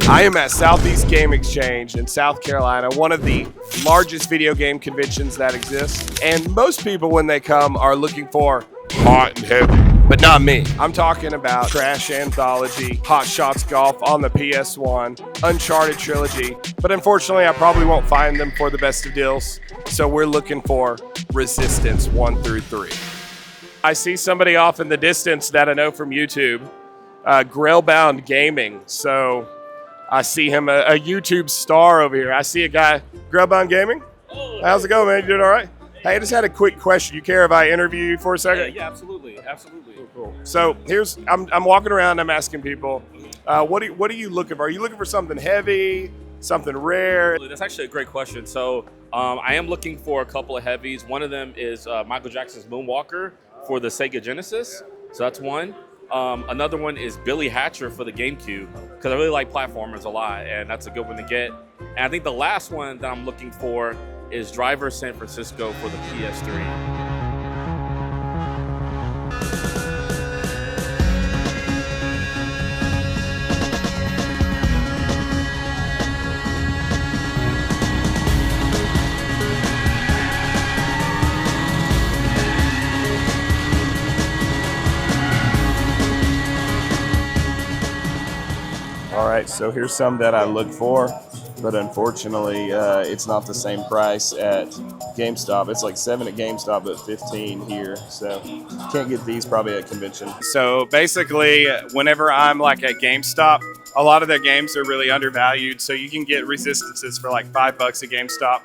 I am at Southeast Game Exchange in South Carolina, one of the largest video game conventions that exists. And most people, when they come, are looking for hot and heavy, but not me. I'm talking about Crash Anthology, Hot Shots Golf on the PS1, Uncharted Trilogy. But unfortunately, I probably won't find them for the best of deals. So we're looking for Resistance 1 through 3. I see somebody off in the distance that I know from YouTube, Grailbound Gaming. So I see him, a YouTube star over here. I see a guy, Grailbound Gaming. Oh, how's it going, man? You doing all right? Hey, I just had a quick question. You care if I interview you for a second? Yeah, absolutely, absolutely. Cool. So I'm walking around. I'm asking people, what are you looking for? Are you looking for something heavy, something rare? That's actually a great question. So I am looking for a couple of heavies. One of them is Michael Jackson's Moonwalker for the Sega Genesis. So that's one. Another one is Billy Hatcher for the GameCube, because I really like platformers a lot, and that's a good one to get. And I think the last one that I'm looking for is Driver San Francisco for the PS3. All right, so here's some that I look for, but unfortunately, it's not the same price at GameStop. It's like 7 at GameStop, but 15 here. So can't get these probably at convention. So basically, whenever I'm like at GameStop, a lot of their games are really undervalued. So you can get Resistances for like $5 at GameStop,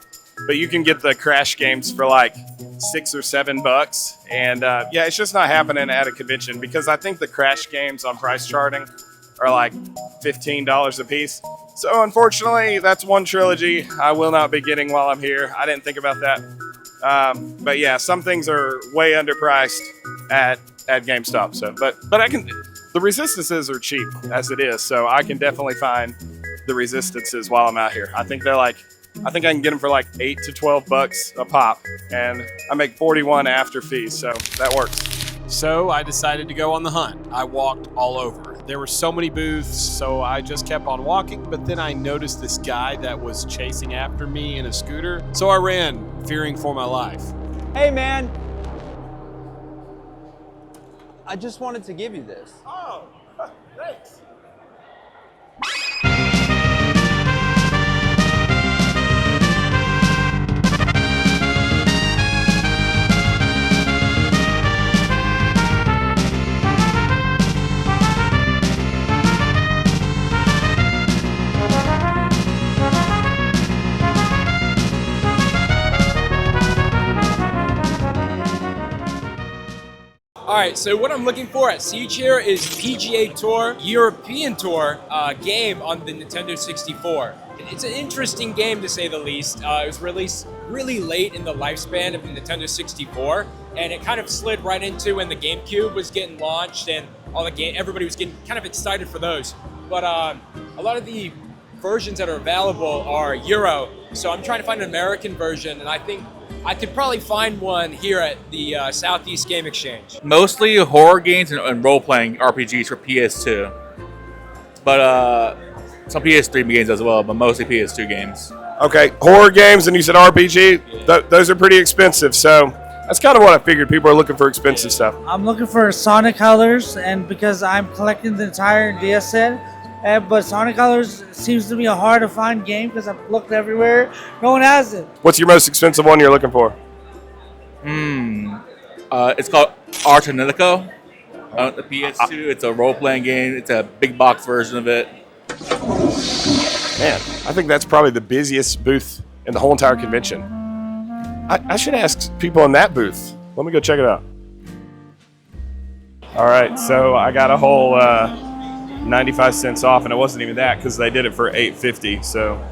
but you can get the Crash games for like $6 or $7. And yeah, it's just not happening at a convention because I think the Crash games on price charting are like $15 a piece. So unfortunately, that's one trilogy I will not be getting while I'm here. I didn't think about that. But yeah, some things are way underpriced at GameStop. So, but I can, the Resistances are cheap as it is. So I can definitely find the Resistances while I'm out here. I think I can get them for like $8 to $12 a pop, and I make 41 after fees. So that works. So I decided to go on the hunt. I walked all over. There were so many booths, so I just kept on walking, but then I noticed this guy that was chasing after me in a scooter. So I ran, fearing for my life. Hey man, I just wanted to give you this. Oh, thanks. All right, so what I'm looking for at Siege here is PGA Tour European Tour game on the Nintendo 64. It's an interesting game to say the least. It was released really late in the lifespan of the Nintendo 64, and it kind of slid right into when the GameCube was getting launched and everybody was getting kind of excited for those. But a lot of the versions that are available are Euro, so I'm trying to find an American version, and I think I could probably find one here at the Southeast Game Exchange. Mostly horror games and role-playing RPGs for PS2. But some PS3 games as well, but mostly PS2 games. Okay, horror games, and you said RPG. Those are pretty expensive, so that's kind of what I figured. People are looking for expensive stuff. I'm looking for Sonic Colors, and because I'm collecting the entire DS set, but Sonic Colors seems to be a hard to find game because I've looked everywhere. No one has it. What's your most expensive one you're looking for? It's called Artanilico on the PS2. It's a role-playing game. It's a big box version of it. Man, I think that's probably the busiest booth in the whole entire convention. I should ask people in that booth. Let me go check it out. All right, so I got a whole 95 cents off, and it wasn't even that because they did it for $8.50. So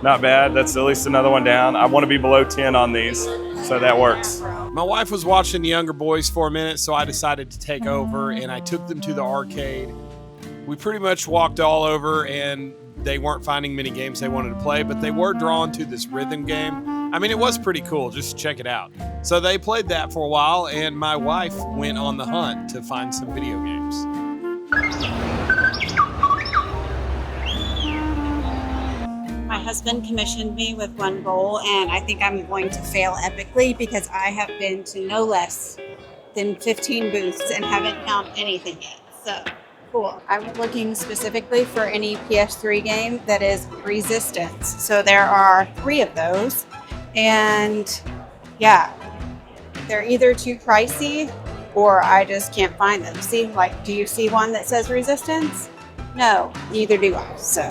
not bad. That's at least another one down. I want to be below 10 on these, so that works. My wife was watching the younger boys for a minute, so I decided to take over, and I took them to the arcade. We pretty much walked all over, and they weren't finding many games they wanted to play, but they were drawn to this rhythm game. I mean, it was pretty cool. Just check it out. So they played that for a while, and my wife went on the hunt to find some video games. husband commissioned me with one goal, and I think I'm going to fail epically because I have been to no less than 15 booths and haven't found anything yet. So, cool. I'm looking specifically for any PS3 game that is Resistance. So there are 3 of those, and yeah, they're either too pricey or I just can't find them. See, like, do you see one that says Resistance? No, neither do I. So,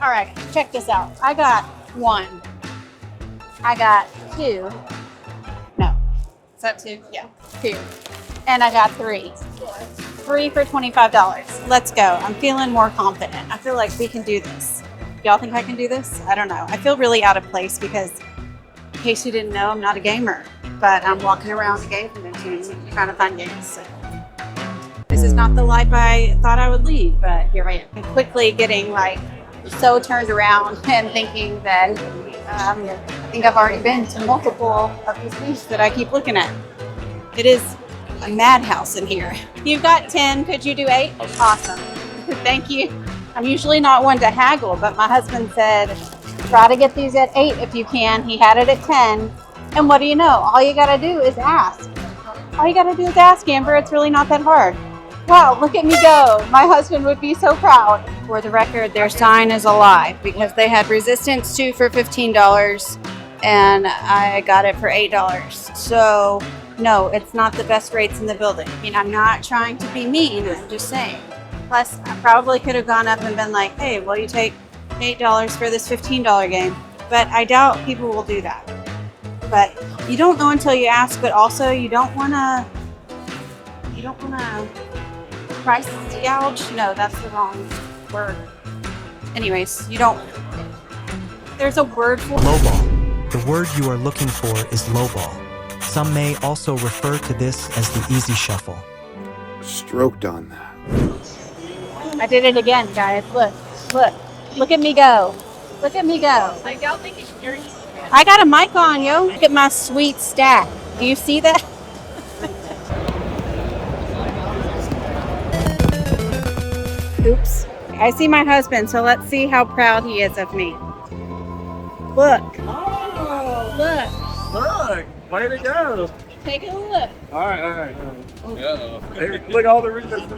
all right, check this out. I got 1. I got 2. No, is that 2? Yeah, 2. And I got 3. 3 for $25. Let's go. I'm feeling more confident. I feel like we can do this. Y'all think I can do this? I don't know. I feel really out of place because, in case you didn't know, I'm not a gamer, but I'm walking around the game convention trying to find games. So. This is not the life I thought I would lead, but here I am. I'm quickly getting like so turned around and thinking that I think I've already been to multiple of these booths that I keep looking at. It is a madhouse in here. You've got 10, could you do 8? Awesome, thank you. I'm usually not one to haggle, but my husband said, try to get these at 8 if you can. He had it at 10, and what do you know? All you gotta do is ask. All you gotta do is ask, Amber, it's really not that hard. Wow, look at me go. My husband would be so proud. For the record, their sign is a lie because they had Resistance 2 for $15 and I got it for $8. So no, it's not the best rates in the building. I mean, I'm not trying to be mean, I'm just saying. Plus, I probably could have gone up and been like, hey, will you take $8 for this $15 game? But I doubt people will do that. But you don't know until you ask, but also you don't wanna price gouge? No, that's the wrong word. Anyways, you don't. There's a word for lowball. The word you are looking for is lowball. Some may also refer to this as the easy shuffle. Stroked on that. I did it again, guys. Look at me go. Look at me go. I don't think it's your. I got a mic on, yo. Look at my sweet stack. Do you see that? Oops. I see my husband, so let's see how proud he is of me. Look. Oh, look. Look, way to go. Take a look. All right. Hey, look, all the reasons.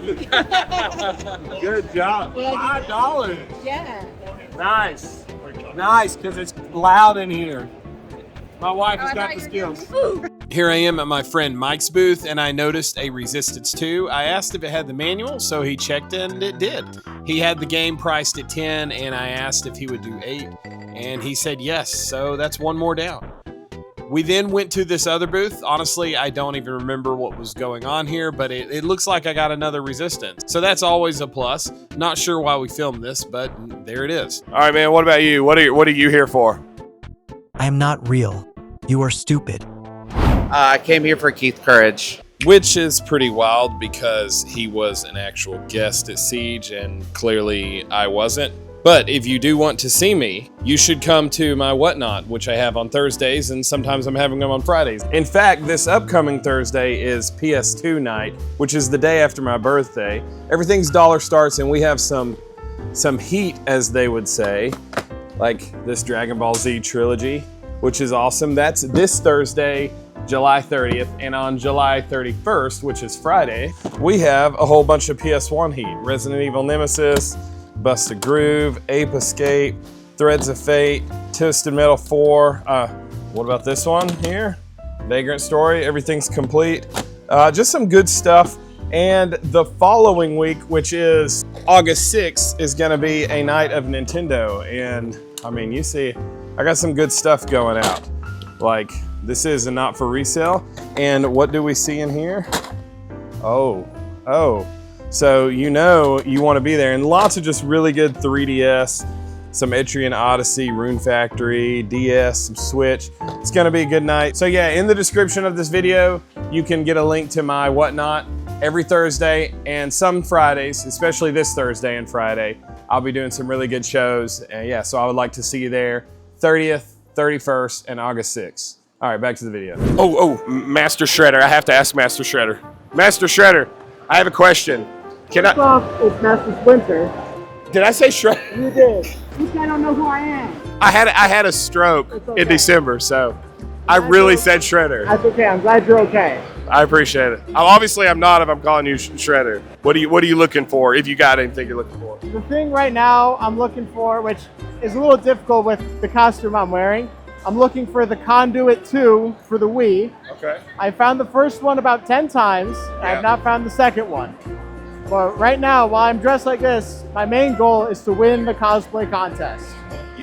Good job. $5. Yeah. Nice, because it's loud in here. My wife has got the skills. Here I am at my friend Mike's booth, and I noticed a Resistance 2. I asked if it had the manual, so he checked it, and it did. He had the game priced at 10, and I asked if he would do 8, and he said yes, so that's one more down. We then went to this other booth. Honestly, I don't even remember what was going on here, but it looks like I got another Resistance. So that's always a plus. Not sure why we filmed this, but there it is. All right, man, what about you? What are you here for? I am not real. You are stupid. I came here for Keith Courage. Which is pretty wild because he was an actual guest at Siege and clearly I wasn't. But if you do want to see me, you should come to my Whatnot, which I have on Thursdays, and sometimes I'm having them on Fridays. In fact, this upcoming Thursday is PS2 night, which is the day after my birthday. Everything's dollar starts, and we have some heat, as they would say, like this Dragon Ball Z trilogy, which is awesome. That's this Thursday, July 30th, and on July 31st, which is Friday, we have a whole bunch of PS1 heat. Resident Evil Nemesis, Bust a Groove, Ape Escape, Threads of Fate, Twisted Metal 4. What about this one here? Vagrant Story, everything's complete. Just some good stuff. And the following week, which is August 6th, is gonna be a night of Nintendo. And I mean, you see, I got some good stuff going out. Like, this is a not for resale. And what do we see in here? Oh. So you know you want to be there. And lots of just really good 3DS, some Etrian Odyssey, Rune Factory, DS, some Switch. It's gonna be a good night. So yeah, in the description of this video, you can get a link to my Whatnot every Thursday and some Fridays, especially this Thursday and Friday. I'll be doing some really good shows. And yeah, so I would like to see you there 30th, 31st, and August 6th. All right, back to the video. Master Shredder. I have to ask Master Shredder. Master Shredder, I have a question. Can I? It's Master Splinter. Did I say Shredder? You did. You don't know who I am. I had a stroke in December, so I really said Shredder. That's okay. I'm glad you're okay. I appreciate it. Obviously, I'm not if I'm calling you Shredder. What are you looking for? If you got anything you're looking for? The thing right now I'm looking for, which is a little difficult with the costume I'm wearing, I'm looking for the Conduit 2 for the Wii. Okay. I found the first one about 10 times. I have not found the second one. But right now, while I'm dressed like this, my main goal is to win the cosplay contest.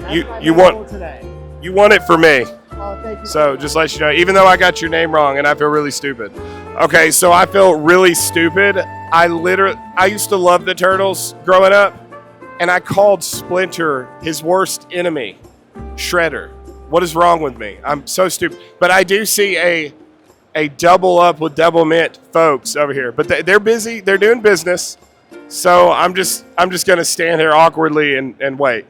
You want today. You want it for me. Oh, thank you. So just let you know, even though I got your name wrong and I feel really stupid. Okay, so I feel really stupid. I used to love the Turtles growing up, and I called Splinter his worst enemy, Shredder. What is wrong with me? I'm so stupid. But I do see a double up with Double Mint folks over here. But they're busy. They're doing business. So I'm just gonna stand here awkwardly and wait.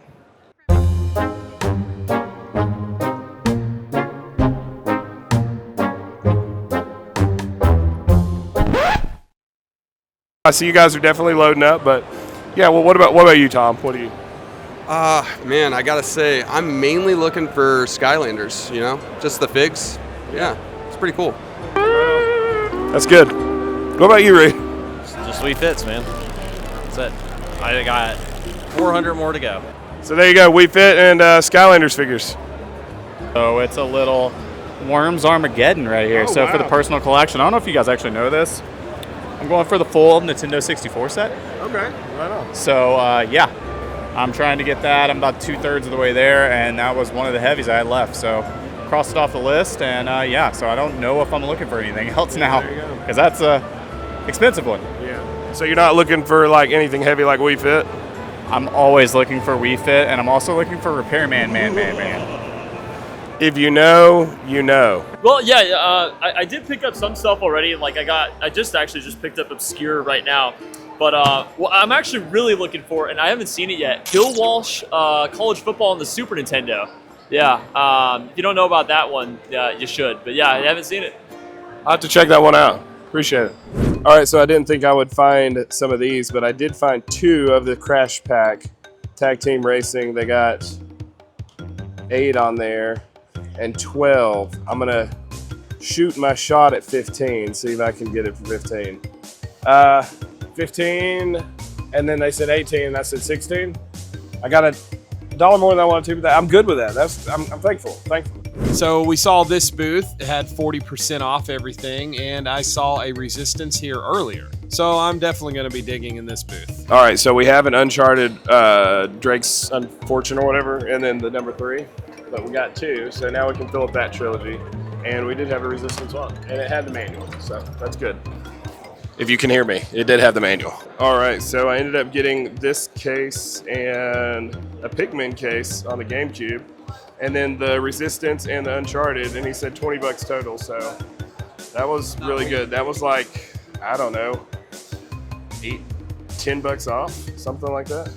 I see you guys are definitely loading up, but yeah. Well, what about you, Tom? What do you? Man, I gotta say, I'm mainly looking for Skylanders. You know, just the figs. Yeah, it's pretty cool. That's good. What about you, Ray? Just Wii Fits, man. That's it. I got 400 more to go. So there you go, Wii Fit and Skylanders figures. So it's a little Worms Armageddon right here. Oh, so wow. for the personal collection, I don't know if you guys actually know this. I'm going for the full Nintendo 64 set. Okay, right on. So yeah, I'm trying to get that. I'm about 2/3 of the way there, and that was one of the heavies I had left. So crossed it off the list, and yeah. So I don't know if I'm looking for anything else now, because that's a expensive one. Yeah. So you're not looking for like anything heavy like Wii Fit? I'm always looking for Wii Fit, and I'm also looking for Repairman, man. If you know, you know. Well, yeah, I did pick up some stuff already. Like I just picked up Obscure right now. But what I'm actually really looking for, and I haven't seen it yet, Bill Walsh College Football on the Super Nintendo. Yeah, if you don't know about that one, you should. But yeah, I haven't seen it. I'll have to check that one out. Appreciate it. All right, so I didn't think I would find some of these, but I did find 2 of the Crash Pack Tag Team Racing. They got 8 on there and 12. I'm going to shoot my shot at 15, see if I can get it for 15. 15, and then they said 18, and I said 16. I got $1 more than I wanted to, but I'm good with that. I'm thankful. So we saw this booth. It had 40% off everything, and I saw a Resistance here earlier. So I'm definitely going to be digging in this booth. All right, so we have an Uncharted Drake's Unfortune or whatever, and then the number 3. But we got 2, so now we can fill up that trilogy. And we did have a Resistance 1, and it had the manual, so that's good. If you can hear me, it did have the manual. All right, so I ended up getting this case and a Pikmin case on the GameCube, and then the Resistance and the Uncharted, and he said 20 bucks total, so that was really good. That was like, I don't know, 10 bucks off, something like that.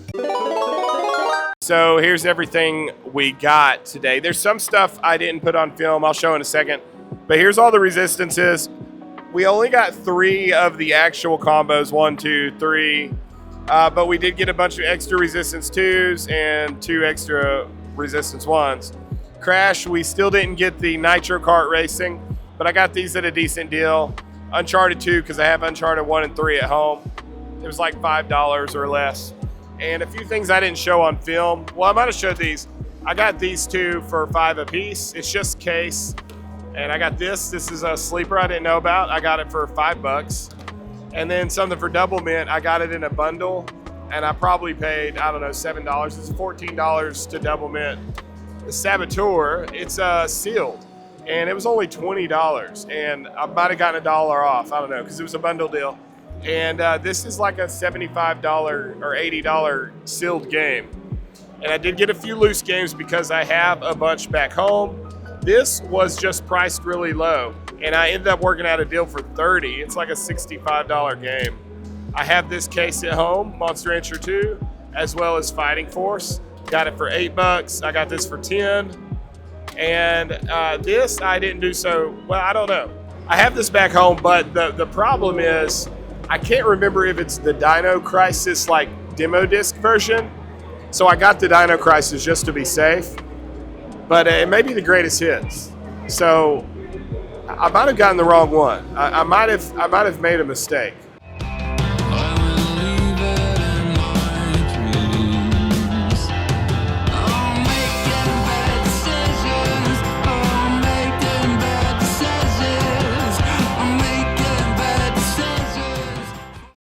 So here's everything we got today. There's some stuff I didn't put on film, I'll show in a second, but here's all the Resistances. We only got 3 of the actual combos, 1, 2, 3, but we did get a bunch of extra Resistance 2s and 2 extra Resistance 1s. Crash, we still didn't get the Nitro Kart Racing, but I got these at a decent deal. Uncharted 2, because I have Uncharted 1 and 3 at home. It was like $5 or less. And a few things I didn't show on film. Well, I might have showed these. I got these 2 for $5 a piece. It's just case. And I got this. This is a sleeper I didn't know about. I got it for $5. And then something for Double Mint. I got it in a bundle, and I probably paid, I don't know, $7. It's $14 to Double Mint. The Saboteur, it's sealed, and it was only $20. And I might have gotten $1 off. I don't know, because it was a bundle deal. And this is like a $75 or $80 sealed game. And I did get a few loose games because I have a bunch back home. This was just priced really low, and I ended up working out a deal for $30. It's like a $65 game. I have this case at home, Monster Rancher 2, as well as Fighting Force. Got it for $8. I got this for 10. And this I didn't do so well. I don't know. I have this back home, but the problem is I can't remember if it's the Dino Crisis like demo disc version. So I got the Dino Crisis just to be safe, but it may be the greatest hits. So I might have gotten the wrong one. I might have made a mistake.